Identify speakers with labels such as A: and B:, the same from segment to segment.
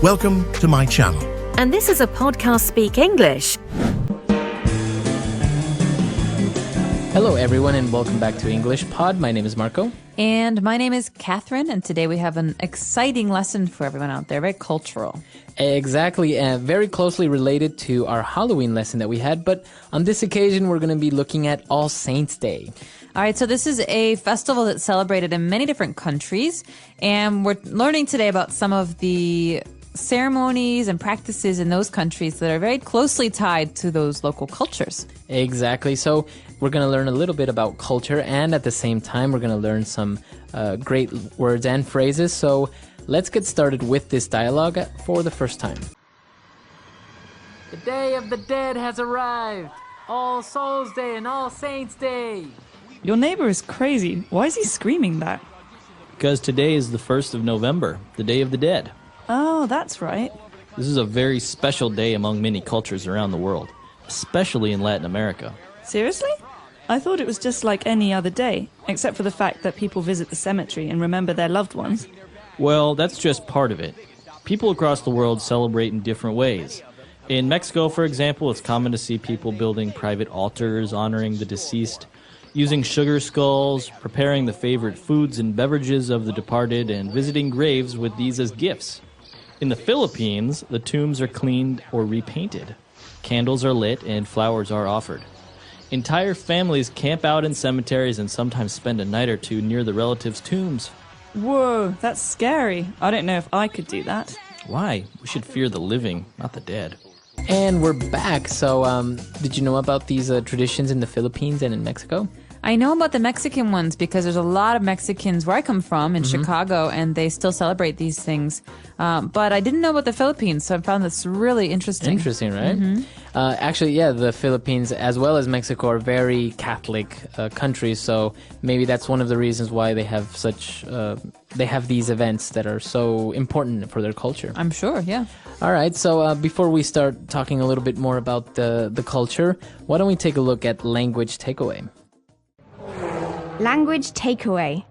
A: Welcome to my channel.
B: And this is a podcast Speak English.
C: Hello everyone and welcome back to English Pod. My name is Marco.
D: And my name is Catherine, and today we have an exciting lesson for everyone out there, very cultural.
C: Exactly, very closely related to our Halloween lesson that we had, but on this occasion we're going to be looking at All Saints' Day.
D: All right, so this is a festival that's celebrated in many different countries, and we're learning today about some of the ceremonies and practices in those countries that are very closely tied to those local cultures.
C: Exactly, so we're going to learn a little bit about culture, and at the same time we're going to learn some great words and phrases. So let's get started with this dialogue for the first time. The Day of the Dead has arrived. All Souls Day and All Saints Day.
E: Your neighbor is crazy. Why is he screaming that?
F: Because today is the 1st of November, the Day of the Dead.
E: Oh, that's right.
F: This is a very special day among many cultures around the world, especially in Latin America.
E: Seriously? I thought it was just like any other day, except for the fact that people visit the cemetery and remember their loved ones.
F: Well, that's just part of it. People across the world celebrate in different ways. In Mexico, for example, it's common to see people building private altars honoring the deceased, using sugar skulls, preparing the favorite foods and beverages of the departed, and visiting graves with these as gifts. In the Philippines, the tombs are cleaned or repainted. Candles are lit and flowers are offered. Entire families camp out in cemeteries and sometimes spend a night or two near the relatives' tombs.
E: Whoa, that's scary. I don't know if I could do that.
F: Why? We should fear the living, not the dead.
C: And we're back. So did you know about these traditions in the Philippines and in Mexico?
D: I know about the Mexican ones because there's a lot of Mexicans where I come from in Chicago, and they still celebrate these things. But I didn't know about the Philippines, so I found this really interesting.
C: Interesting, right? Actually, yeah, the Philippines as well as Mexico are very Catholic countries, so maybe that's one of the reasons why they have such they have these events that are so important for their culture.
D: I'm sure, yeah.
C: All right, so before we start talking a little bit more about the culture, why don't we take a look at language takeaway?
G: Language takeaway.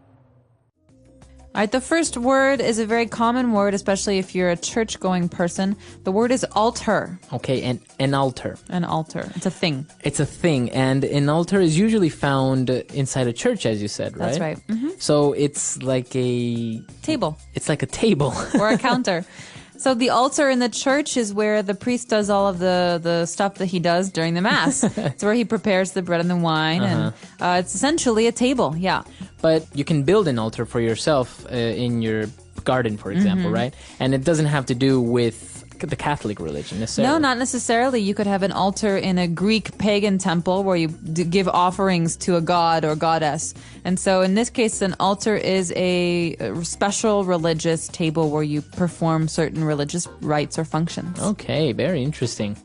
D: All right, the first word is a very common word, especially if you're a church-going person. The word is altar.
C: Okay, and an altar.
D: An altar. It's a thing.
C: It's a thing, and an altar is usually found inside a church, as you said, right?
D: That's right.
C: So it's like a...
D: Table.
C: It's like a table.
D: Or a counter. So the altar in the church is where the priest does all of the stuff that he does during the Mass. It's where he prepares the bread and the wine, and it's essentially a table, yeah.
C: But you can build an altar for yourself in your garden, for example, right? And it doesn't have to do with the Catholic religion necessarily.
D: No, not necessarily. You could have an altar in a Greek pagan temple where you give offerings to a god or goddess. And so in this case, an altar is a special religious table where you perform certain religious rites or functions.
C: Okay, very interesting.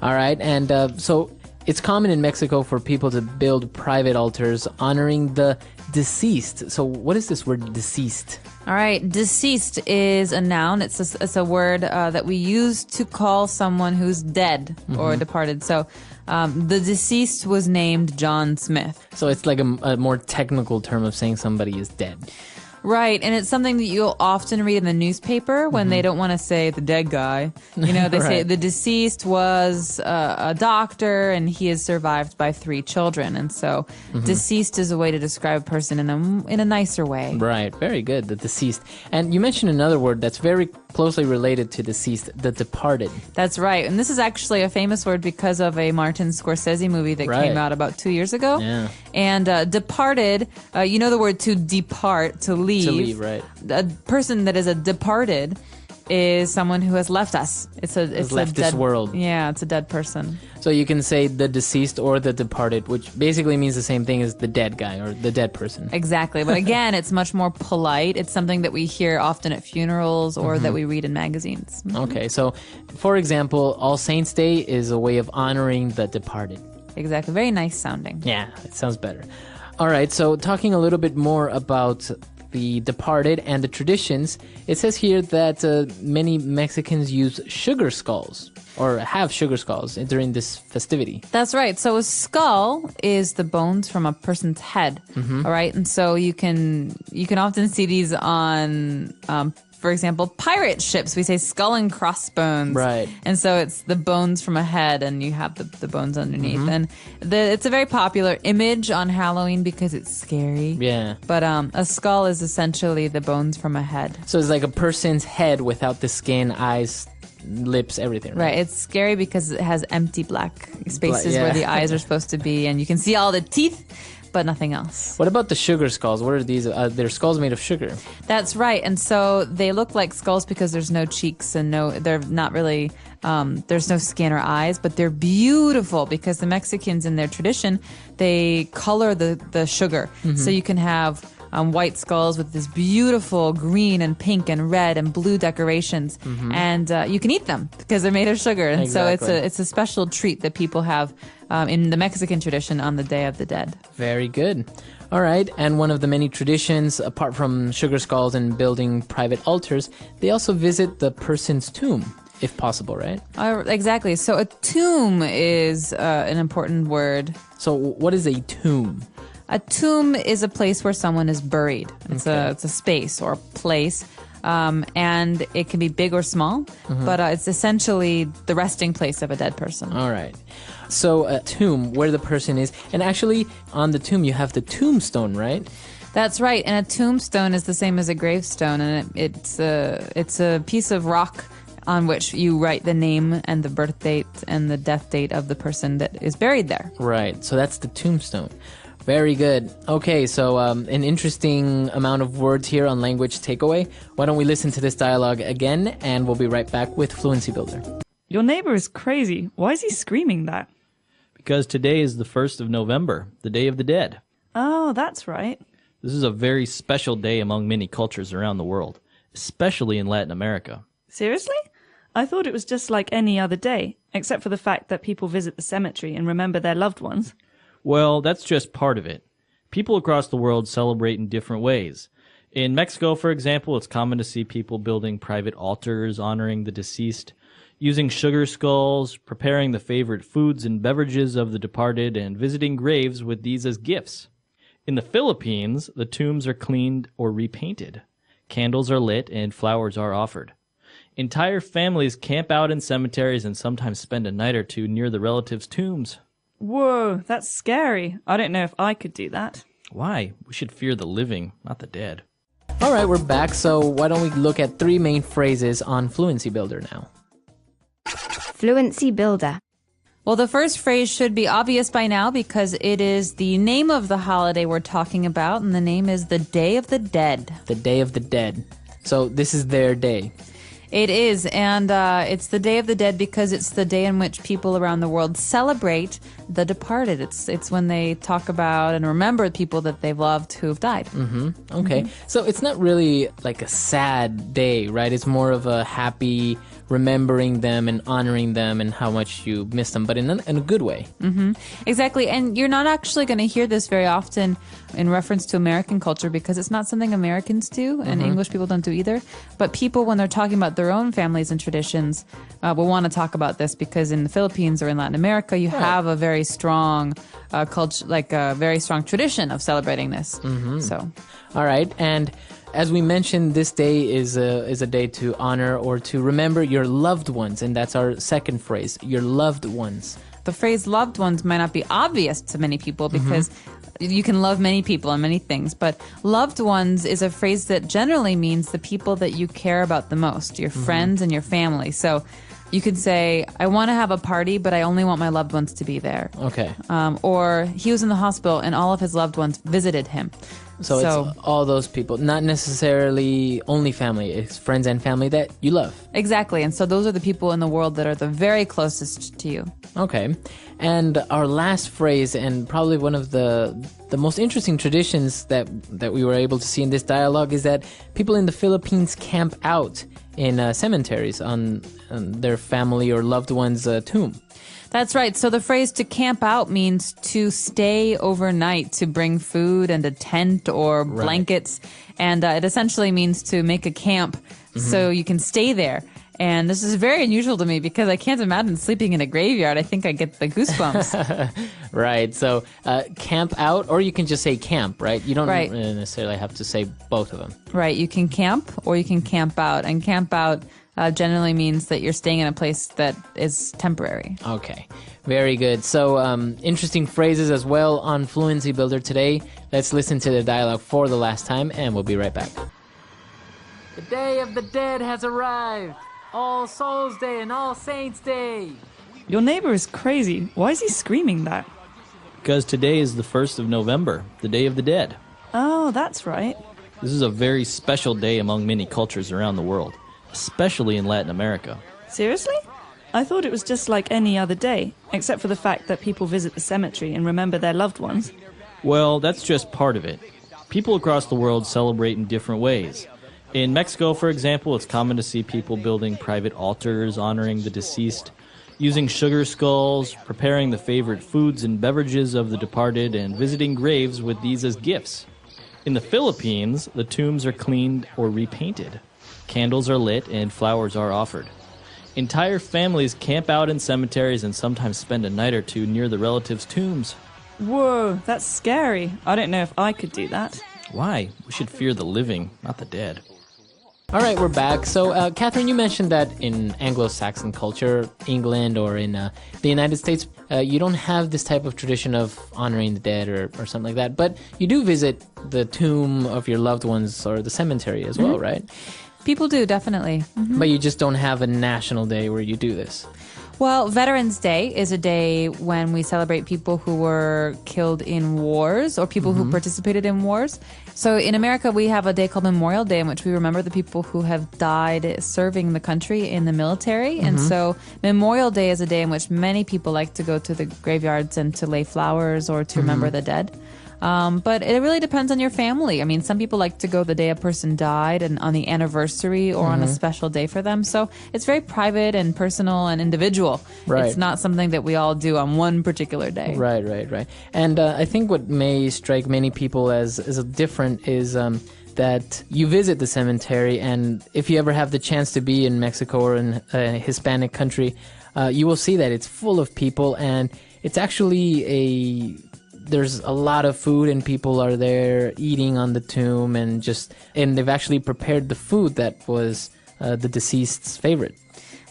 C: All right, and so it's common in Mexico for people to build private altars honoring the deceased. So what is this word deceased?
D: All right, deceased is a noun. It's a word that we use to call someone who's dead or departed. So the deceased was named John Smith.
C: So it's like a more technical term of saying somebody is dead.
D: Right, and it's something that you'll often read in the newspaper when they don't want to say the dead guy. You know, they say the deceased was a doctor and he is survived by 3 children. And so deceased is a way to describe a person in a nicer way.
C: Right, very good, the deceased. And you mentioned another word that's very closely related to deceased, the departed.
D: That's right, and this is actually a famous word because of a Martin Scorsese movie that came out about 2 years ago.
C: Yeah.
D: And departed, you know the word to depart, to leave.
C: To leave, right.
D: A person that is a departed is someone who has left us. It's
C: left this world.
D: Yeah, it's a dead person.
C: So you can say the deceased or the departed, which basically means the same thing as the dead guy or the dead person.
D: Exactly. But again, it's much more polite. It's something that we hear often at funerals or that we read in magazines.
C: Okay, so for example, All Saints' Day is a way of honoring the departed.
D: Exactly. Very nice sounding.
C: Yeah, it sounds better. All right, so talking a little bit more about the departed and the traditions, it says here that many Mexicans use sugar skulls or have sugar skulls during this festivity.
D: That's right. So a skull is the bones from a person's head. All right, and so you can often see these on for example, pirate ships, we say skull and crossbones.
C: Right.
D: And so it's the bones from a head and you have the bones underneath. And it's a very popular image on Halloween because it's scary.
C: Yeah.
D: But a skull is essentially the bones from a head.
C: So it's like a person's head without the skin, eyes, lips, everything.
D: Right. It's scary because it has empty black spaces
C: yeah.
D: where the eyes are supposed to be, and you can see all the teeth, but nothing else.
C: What about the sugar skulls? What are these? They're skulls made of sugar.
D: That's right. And so they look like skulls because there's no cheeks and they're not really, there's no skin or eyes, but they're beautiful because the Mexicans in their tradition, they color the sugar. So you can have white skulls with this beautiful green and pink and red and blue decorations, and you can eat them because they're made of sugar. And
C: Exactly.
D: so it's a special treat that people have in the Mexican tradition on the Day of the Dead.
C: Very good. All right. And one of the many traditions, apart from sugar skulls and building private altars, they also visit the person's tomb, if possible, right?
D: Exactly. So a tomb is an important word.
C: So what is a tomb?
D: A tomb is a place where someone is buried. It's a space or a place, and it can be big or small, but it's essentially the resting place of a dead person.
C: All right. So a tomb, where the person is, and actually on the tomb you have the tombstone, right?
D: That's right. And a tombstone is the same as a gravestone, and it's a piece of rock on which you write the name and the birth date and the death date of the person that is buried there.
C: Right. So that's the tombstone. Very good. Okay, so an interesting amount of words here on Language Takeaway. Why don't we listen to this dialogue again, and we'll be right back with Fluency Builder.
E: Your neighbor is crazy. Why is he screaming that?
F: Because today is the 1st of November, the Day of the Dead.
E: Oh, that's right.
F: This is a very special day among many cultures around the world, especially in Latin America.
E: Seriously? I thought it was just like any other day, except for the fact that people visit the cemetery and remember their loved ones.
F: Well, that's just part of it. People across the world celebrate in different ways. In Mexico, for example, it's common to see people building private altars honoring the deceased, using sugar skulls, preparing the favorite foods and beverages of the departed, and visiting graves with these as gifts. In the Philippines, the tombs are cleaned or repainted. Candles are lit and flowers are offered. Entire families camp out in cemeteries and sometimes spend a night or two near the relatives' tombs.
E: Whoa, that's scary. I don't know if I could do that.
F: Why? We should fear the living, not the dead.
C: All right, we're back. So why don't we look at 3 main phrases on Fluency Builder now?
B: Fluency Builder.
D: Well, the first phrase should be obvious by now because it is the name of the holiday we're talking about, and the name is the Day of the Dead.
C: The Day of the Dead. So this is their day.
D: It is, and it's the Day of the Dead because it's the day in which people around the world celebrate the departed. It's when they talk about and remember people that they've loved who've died.
C: Okay. So it's not really like a sad day, right? It's more of a happy remembering them and honoring them and how much you miss them, but in a good way.
D: Exactly, and you're not actually going to hear this very often in reference to American culture because it's not something Americans do and English people don't do either. But people, when they're talking about their own families and traditions, will want to talk about this because in the Philippines or in Latin America, you have a very strong culture, like a very strong tradition of celebrating this. So,
C: All right, and as we mentioned, this day is a day to honor or to remember your loved ones, and that's our second phrase, your loved ones.
D: the phrase loved ones might not be obvious to many people because you can love many people and many things, but loved ones is a phrase that generally means the people that you care about the most, your friends and your family. So you could say, I want to have a party, but I only want my loved ones to be there.
C: Okay.
D: Or he was in the hospital and all of his loved ones visited him.
C: So it's all those people, not necessarily only family, it's friends and family that you love.
D: Exactly. And so those are the people in the world that are the very closest to you.
C: Okay. And our last phrase, and probably one of the most interesting traditions that we were able to see in this dialogue, is that people in the Philippines camp out in cemeteries on their family or loved one's tomb.
D: That's right. So the phrase to camp out means to stay overnight, to bring food and a tent or blankets. And it essentially means to make a camp so you can stay there. And this is very unusual to me because I can't imagine sleeping in a graveyard. I think I get the goosebumps.
C: Right. So camp out, or you can just say camp, right? You don't
D: Right.
C: necessarily have to say both of them.
D: Right. You can camp or you can camp out. And camp out generally means that you're staying in a place that is temporary.
C: Okay. Very good. So interesting phrases as well on Fluency Builder today. Let's listen to the dialogue for the last time, and we'll be right back. The Day of the Dead has arrived. All Souls Day and All Saints Day.
E: Your neighbor is crazy. Why is he screaming that?
F: Because today is the 1st of November, the Day of the Dead.
E: Oh, that's right.
F: This is a very special day among many cultures around the world, especially in Latin America.
E: Seriously? I thought it was just like any other day, except for the fact that people visit the cemetery and remember their loved ones.
F: Well, that's just part of it. People across the world celebrate in different ways. In Mexico, for example, it's common to see people building private altars honoring the deceased, using sugar skulls, preparing the favorite foods and beverages of the departed, and visiting graves with these as gifts. In the Philippines, the tombs are cleaned or repainted. Candles are lit and flowers are offered. Entire families camp out in cemeteries and sometimes spend a night or two near the relatives' tombs.
E: Whoa, that's scary. I don't know if I could do that.
F: Why? We should fear the living, not the dead.
C: All right, we're back. So, Catherine, you mentioned that in Anglo-Saxon culture, England, or in the United States, you don't have this type of tradition of honoring the dead or something like that. But you do visit the tomb of your loved ones or the cemetery as well, right?
D: People do, definitely.
C: But you just don't have a national day where you do this.
D: Well, Veterans Day is a day when we celebrate people who were killed in wars or people who participated in wars. So in America, we have a day called Memorial Day in which we remember the people who have died serving the country in the military. And so Memorial Day is a day in which many people like to go to the graveyards and to lay flowers or to remember the dead. But it really depends on your family. I mean, some people like to go the day a person died and on the anniversary or on a special day for them. So it's very private and personal and individual.
C: Right.
D: It's not something that we all do on one particular day.
C: Right. And I think what may strike many people as different is that you visit the cemetery, and if you ever have the chance to be in Mexico or in a Hispanic country, you will see that it's full of people, and it's actually there's a lot of food and people are there eating on the tomb and they've actually prepared the food that was the deceased's favorite.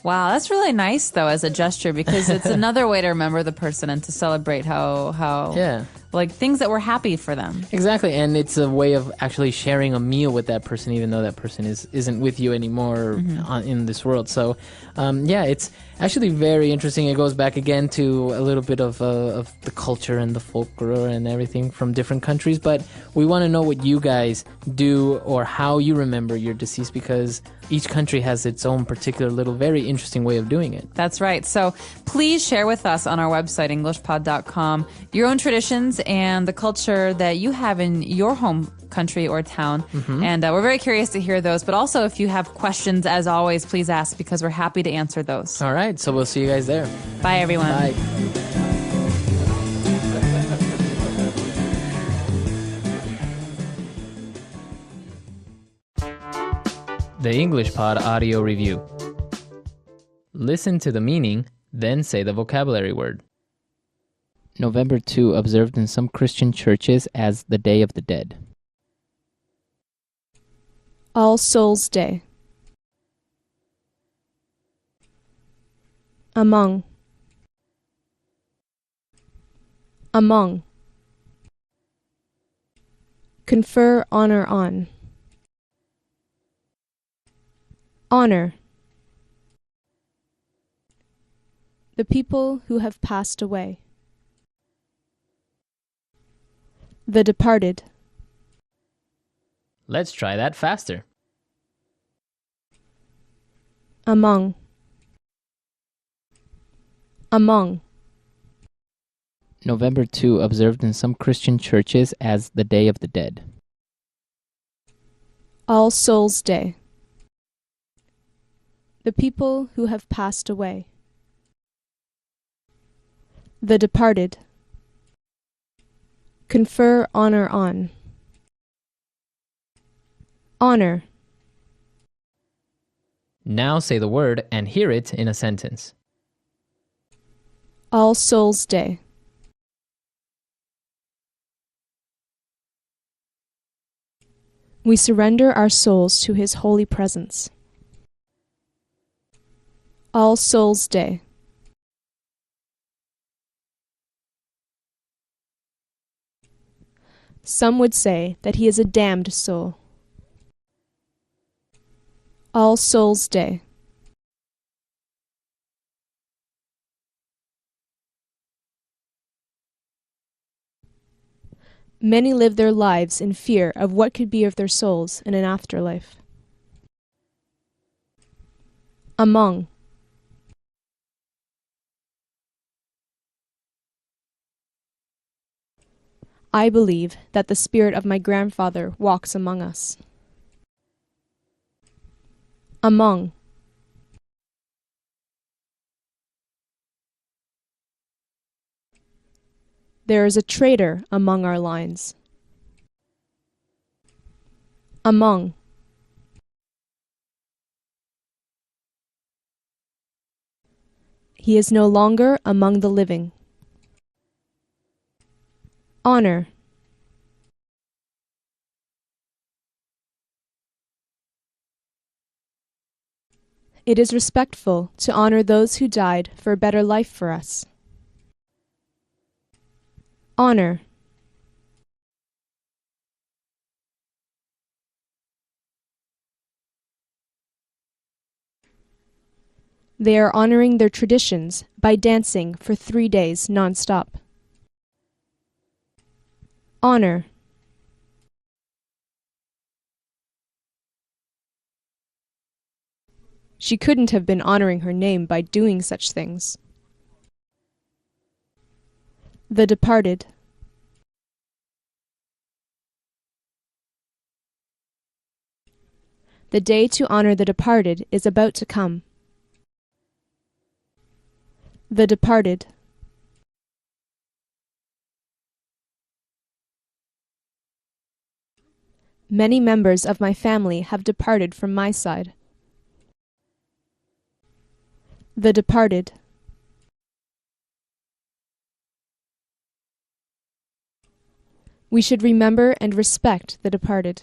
D: Wow, that's really nice though as a gesture because it's another way to remember the person and to celebrate how like things that were happy for them.
C: Exactly, and it's a way of actually sharing a meal with that person even though that person isn't with you anymore in this world. So it's actually very interesting. It goes back again to a little bit of the culture and the folklore and everything from different countries, but we want to know what you guys do or how you remember your deceased because each country has its own particular little very interesting way of doing it.
D: That's right. So please share with us on our website, englishpod.com, your own traditions and the culture that you have in your home country or town. And we're very curious to hear those. But also, if you have questions, as always, please ask because we're happy to answer those.
C: All right. So we'll see you guys there.
D: Bye, everyone.
C: Bye. The English Pod Audio Review. Listen to the meaning, then say the vocabulary word. November 2, observed in some Christian churches as the Day of the Dead.
A: All Souls Day. Among. Among. Confer honor on. Honor. The people who have passed away. The departed.
C: Let's try that faster.
A: Among. Among.
C: November 2, observed in some Christian churches as the Day of the Dead.
A: All Souls Day. The people who have passed away. The departed. Confer honor on. Honor.
C: Now say the word and hear it in a sentence.
A: All Souls Day. We surrender our souls to His holy presence. All Souls Day. Some would say that he is a damned soul. All Souls Day. Many live their lives in fear of what could be of their souls in an afterlife. Among. I believe that the spirit of my grandfather walks among us. Among. There is a traitor among our lines. Among. He is no longer among the living. Honor. It is respectful to honor those who died for a better life for us. Honor. They are honoring their traditions by dancing for 3 days non-stop. Honor. She couldn't have been honoring her name by doing such things. The departed. The day to honor the departed is about to come. The departed. Many members of my family have departed from my side. The departed. We should remember and respect the departed.